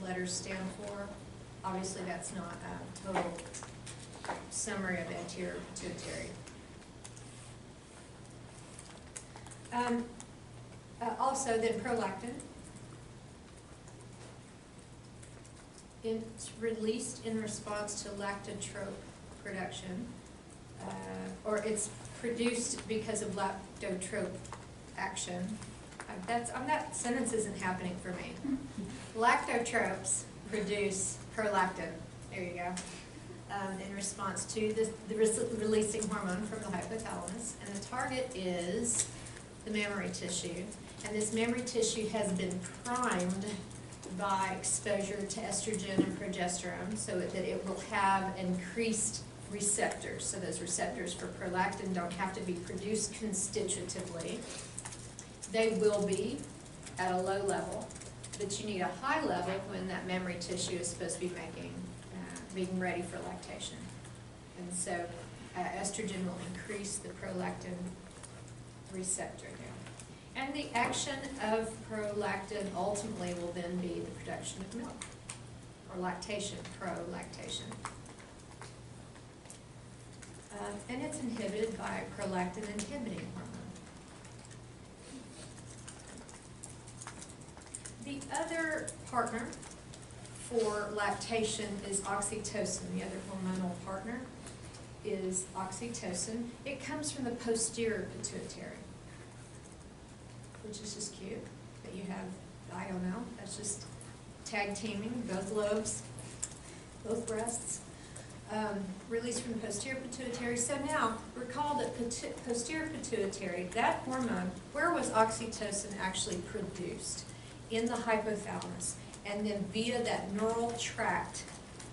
letters stand for. Obviously, that's not a total summary of anterior pituitary. Also, then prolactin. It's released in response to lactotrope production, or it's produced because of lactotrope action. That sentence isn't happening for me. Lactotropes produce prolactin. There you go. In response to the releasing hormone from the hypothalamus, and the target is the mammary tissue. And this mammary tissue has been primed by exposure to estrogen and progesterone so that it will have increased receptors. So those receptors for prolactin don't have to be produced constitutively. They will be at a low level, but you need a high level when that mammary tissue is supposed to be being ready for lactation. And so estrogen will increase the prolactin receptor there. And the action of prolactin ultimately will then be the production of milk, or lactation, prolactation. And it's inhibited by prolactin inhibiting hormone. The other partner for lactation is oxytocin. The other hormonal partner is oxytocin. It comes from the posterior pituitary, which is just cute that you have, I don't know, that's just tag teaming, both lobes, both breasts, released from the posterior pituitary. So now, recall that posterior pituitary, that hormone, where was oxytocin actually produced? In the hypothalamus. And then via that neural tract,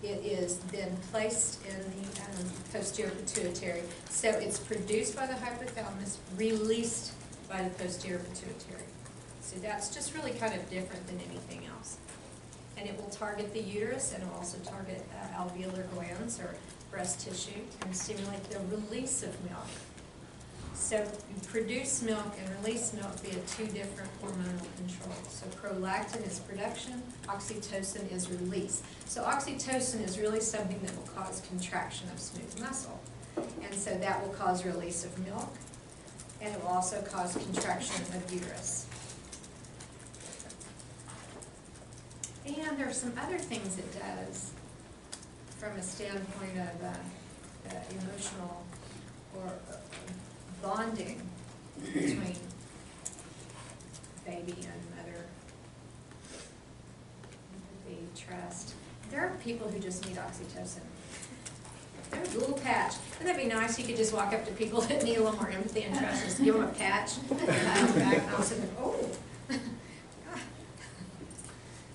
it is then placed in the posterior pituitary. So it's produced by the hypothalamus, released by the posterior pituitary. So that's just really kind of different than anything else. And it will target the uterus, and it will also target alveolar glands or breast tissue and stimulate the release of milk. So you produce milk and release milk via two different hormonal controls. So prolactin is production, oxytocin is release. So oxytocin is really something that will cause contraction of smooth muscle. And so that will cause release of milk, and it will also cause contraction of uterus. And there are some other things it does from a standpoint of emotional or bonding between baby and mother. Empathy, trust. There are people who just need oxytocin. There's a little patch. Wouldn't that be nice? You could just walk up to people that need a little more empathy and trust, just give them a patch, and I'll sit there, oh.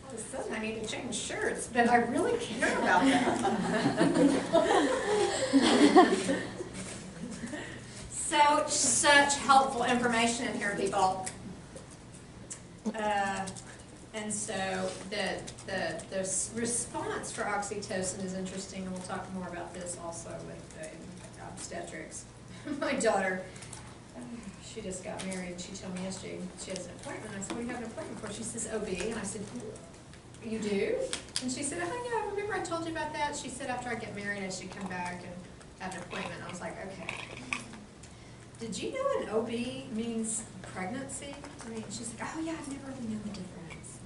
All of a sudden I need to change shirts, but I really care about that. So, such helpful information in here, people. And so the response for oxytocin is interesting, and we'll talk more about this also with obstetrics. My daughter, she just got married, and she told me yesterday she has an appointment. I said, what do you have an appointment for? She says, OB. And I said, you do? And she said, oh yeah, remember I told you about that? She said after I get married, I should come back and have an appointment. I was like, okay. Did you know an OB means pregnancy? I mean, she's like, oh yeah, I've never really known the difference.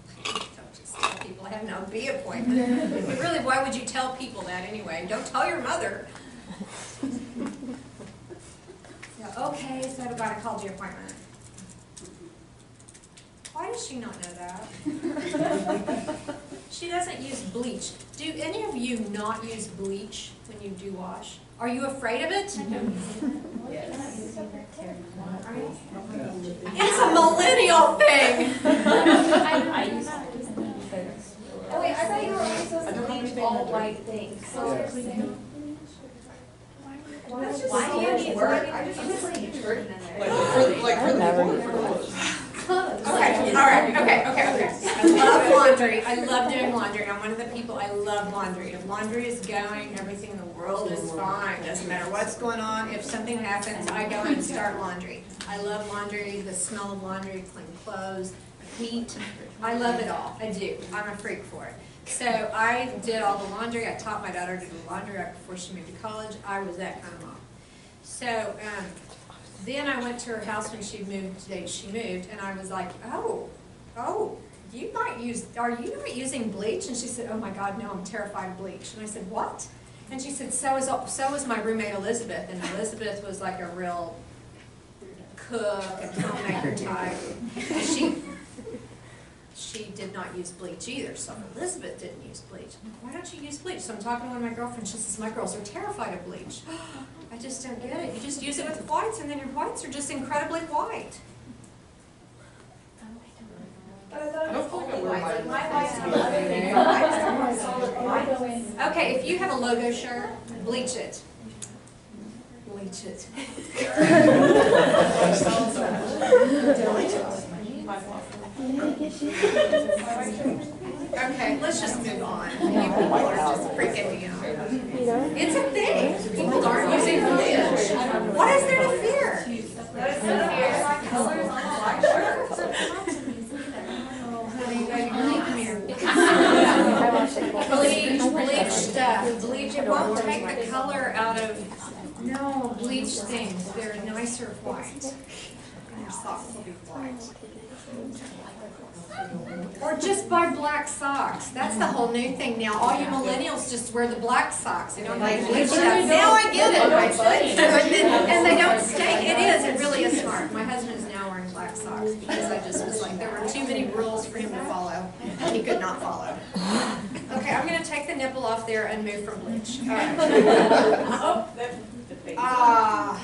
Don't just tell people I have an OB appointment. But really, why would you tell people that anyway? Don't tell your mother. Yeah, okay, so I've got to call the appointment. Why does she not know that? She doesn't use bleach. Do any of you not use bleach when you do wash? Are you afraid of it? Yes. It's a millennial thing. I used to. Oh wait, I thought you were only supposed to bleach all white things. Why do you need work? I just like detergent in there. Okay, all right, okay. I love laundry. I love doing laundry. I'm one of the people, I love laundry. If laundry is going, everything in the world is fine. Doesn't matter what's going on. If something happens, I go and start laundry. I love laundry, the smell of laundry, clean clothes. heat. I love it all. I do. I'm a freak for it. So I did all the laundry. I taught my daughter to do laundry right before she moved to college. I was that kind of mom. So then I went to her house when she moved, the day she moved, and I was like, oh, you might use, are you not using bleach? And she said, oh my God, no, I'm terrified of bleach. And I said, what? And she said, so is my roommate Elizabeth. And Elizabeth was like a real cook and homemaker type. And she did not use bleach either, so Elizabeth didn't use bleach. I'm like, why don't you use bleach? So I'm talking to one of my girlfriends, she says, my girls are terrified of bleach. I just don't get it. You just use it with whites, and then your whites are just incredibly white. But I thought it was don't think I only wear whites, like my- my whites have other things, but I just don't want solid whites. Okay, if you have a logo shirt, bleach it. Bleach it. Okay, let's just move on. You people are just freaking me out. It's a thing. People aren't using bleach. What is there to fear? Colors on the black shirt. Oh, honey, baby girl, come here. Bleach stuff. Bleach, it won't take the color out of, no, bleach things. They're nicer white. And your socks will be white. Or just buy black socks. That's the whole new thing now. All you millennials just wear the black socks. They don't like bleach stuff. Now I get it, my butt. And they don't stay. It is. It really is smart. My husband is now wearing black socks because I just was like, there were too many rules for him to follow. He could not follow. Okay, I'm going to take the nipple off there and move from bleach. All right.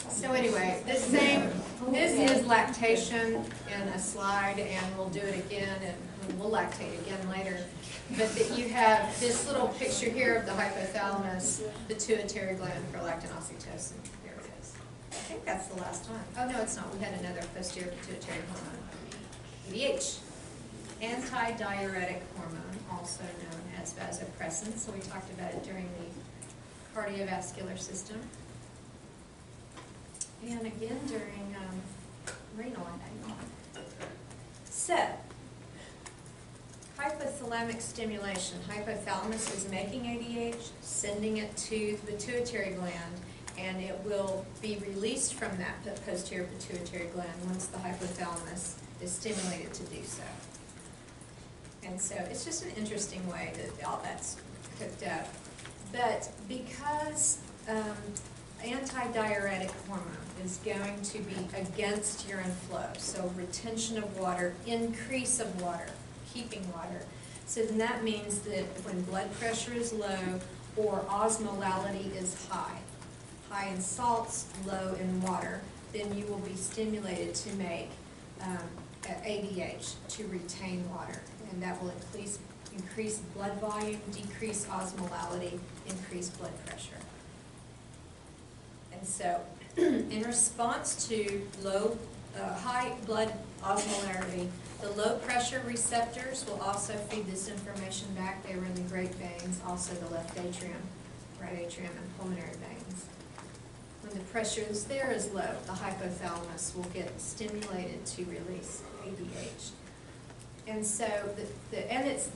So anyway, this is lactation in a slide, and we'll do it again, and we'll lactate again later. But that you have this little picture here of the hypothalamus, pituitary gland for lactin oxytocin. There it is. I think that's the last time. Oh no, it's not. We had another posterior pituitary hormone, ADH, antidiuretic hormone, also known as vasopressin. So we talked about it during the cardiovascular system. And again during renal, I think. So, hypothalamic stimulation. Hypothalamus is making ADH, sending it to the pituitary gland, and it will be released from that posterior pituitary gland once the hypothalamus is stimulated to do so. And so it's just an interesting way that all that's cooked up. But because antidiuretic hormone is going to be against urine flow, so retention of water, increase of water, keeping water. So then that means that when blood pressure is low or osmolality is high in salts, low in water, then you will be stimulated to make ADH to retain water, and that will increase blood volume, decrease osmolality, increase blood pressure. And so, in response to high blood osmolarity, the low pressure receptors will also feed this information back. They were in the great veins, also the left atrium, right atrium, and pulmonary veins. When the pressure is there is low, the hypothalamus will get stimulated to release ADH. And so,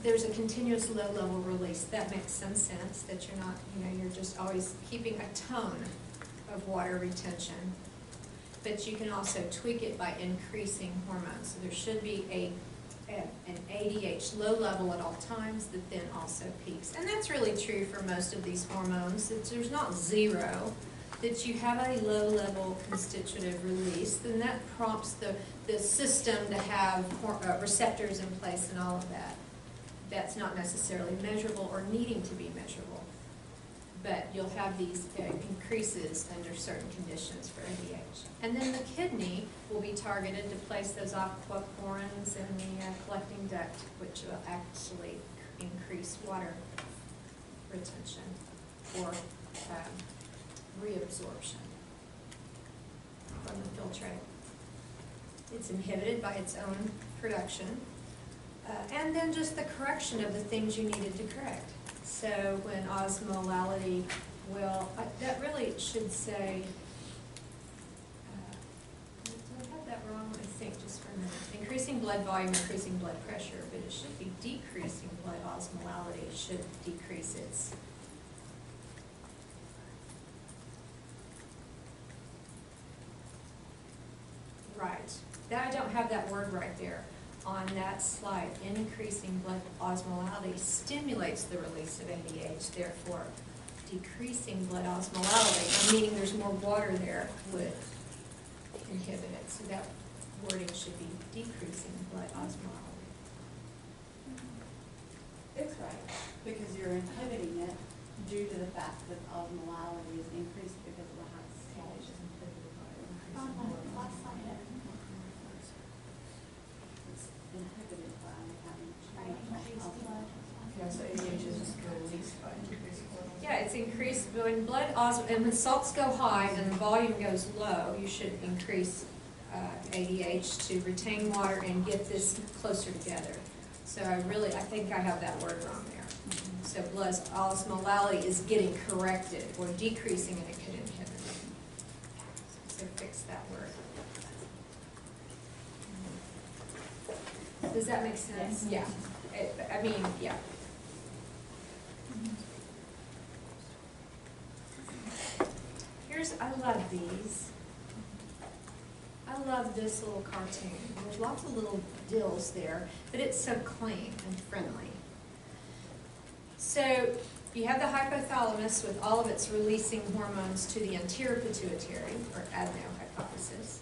there's a continuous low-level release. That makes some sense, that you're not, you're just always keeping a tone of water retention. But you can also tweak it by increasing hormones. So there should be an ADH low level at all times that then also peaks. And that's really true for most of these hormones, that there's not zero, that you have a low level constitutive release, then that prompts the system to have receptors in place and all of that. That's not necessarily measurable or needing to be measurable. But you'll have these increases under certain conditions for ADH. And then the kidney will be targeted to place those aquaporins in the collecting duct, which will actually increase water retention or reabsorption from the filtrate. It's inhibited by its own production. And then just the correction of the things you needed to correct. So when osmolality will, that really should say, did I have that wrong? I think just for a minute. Increasing blood blood volume, increasing blood pressure, but it should be decreasing blood osmolality. It should decrease its. Right. That, I don't have that word right there on that slide. Increasing blood osmolality stimulates the release of ADH, therefore decreasing blood osmolality, meaning there's more water there, would inhibit it. So that wording should be decreasing blood osmolality. It's right. Because you're inhibiting it due to the fact that osmolality is increased because of the high salt. It's inhibited by having changed osmolality. Yeah, so ADH is just released by increasing blood. Yeah, it's increased when and when salts go high and the volume goes low, you should increase ADH to retain water and get this closer together. So I think I have that word wrong there. So blood osmolality is getting corrected or decreasing, and it could inhibit it. So fix that word. Does that make sense? Yes. Yeah. I mean, yeah. I love these. I love this little cartoon. There's lots of little dills there, but it's so clean and friendly. So you have the hypothalamus with all of its releasing hormones to the anterior pituitary, or adenohypophysis,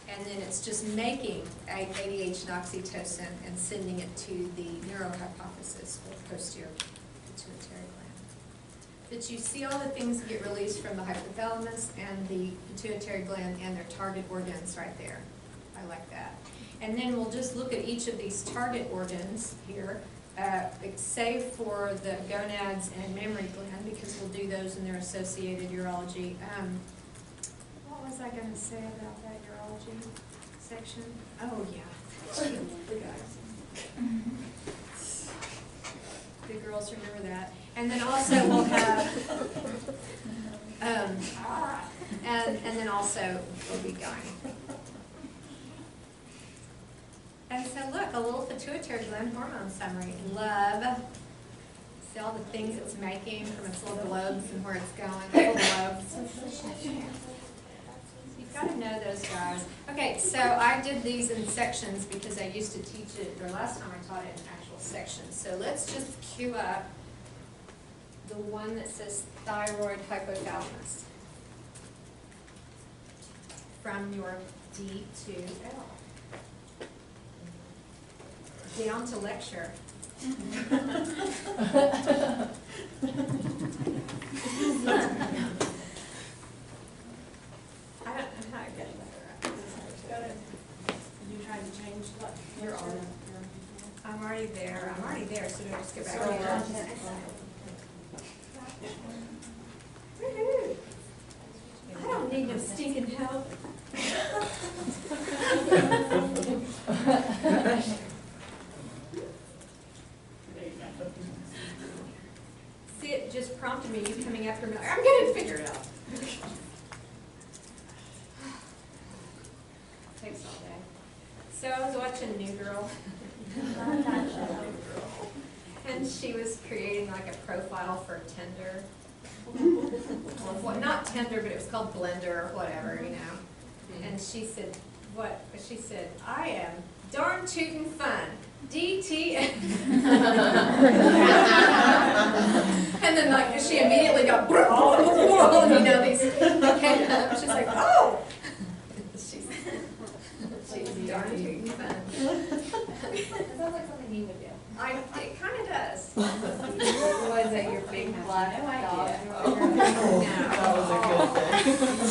and then it's just making ADH and oxytocin and sending it to the neurohypophysis, or posterior pituitary gland. But you see all the things that get released from the hypothalamus and the pituitary gland and their target organs right there. I like that. And then we'll just look at each of these target organs here, save for the gonads and mammary gland, because we'll do those in their associated urology. What was I going to say about that urology section? Oh, yeah. The girls remember that. And then also we'll have, and then also we'll be going. And so look, a little pituitary gland hormone summary. Love. See all the things it's making from its little globes and where it's going, little globes. You've got to know those guys. Okay, so I did these in sections because I used to teach it, or last time I taught it in actual sections. So let's just cue up the one that says thyroid hypothalamus from your D to L. Down to lecture. I don't know how I get better. You trying to change what? You're on it. I'm already there, so do I just get back Sorry, here? Woohoo! I don't need no stinking help. See, it just prompted me, you coming after me, like, I'm gonna figure it out. Takes all day. So I was watching New Girl. And she was creating like a profile for Tinder. Well, not Tinder, but it was called Blender or whatever, you know. And she said, what? She said, I am darn tootin' fun. DT. And then like she immediately got, you know, these came up. She's like, oh. She's darn tootin' fun. That sounds like something you would do. It kind of does. Was it your big black dog? That was a good thing.